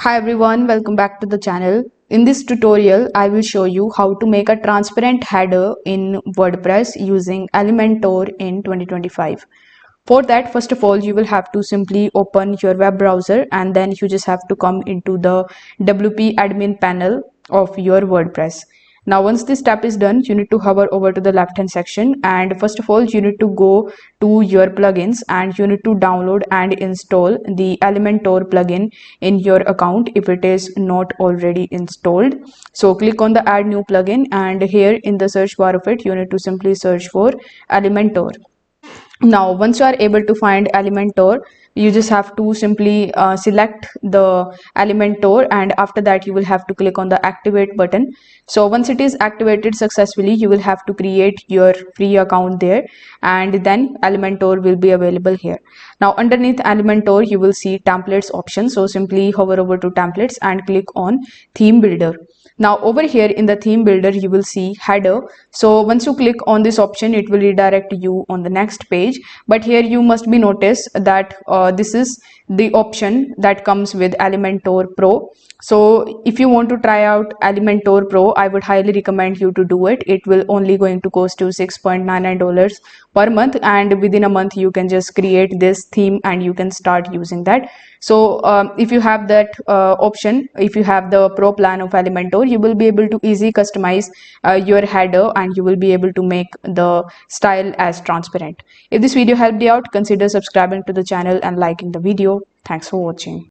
Hi everyone, welcome back to the channel. In this tutorial, I will show you how to make a transparent header in WordPress using Elementor in 2025. For that, first of all, you will have to simply open your web browser and then you just have to come into the WP admin panel of your WordPress. Now, once this step is done, you need to hover over to the left hand section, and first of all, you need to go to your plugins and you need to download and install the Elementor plugin in your account if it is not already installed. So click on the add new plugin, and here in the search bar of it, you need to simply search for Elementor. Now, once you are able to find Elementor, you just have to simply select the Elementor, and after that you will have to click on the activate button. So once it is activated successfully, you will have to create your free account there, and then Elementor will be available here. Now underneath Elementor you will see templates option, so simply hover over to templates and click on theme builder. Now over here in the theme builder you will see header. So once you click on this option, it will redirect you on the next page, but here you must be notice that this is the option that comes with Elementor Pro. So if you want to try out Elementor Pro, I would highly recommend you to do it. It will only going to cost you $6.99 per month, and within a month you can just create this theme and you can start using that. So if you have that option, if you have the pro plan of Elementor, you will be able to easily customize your header and you will be able to make the style as transparent. If this video helped you out, consider subscribing to the channel and liking the video. Thanks for watching.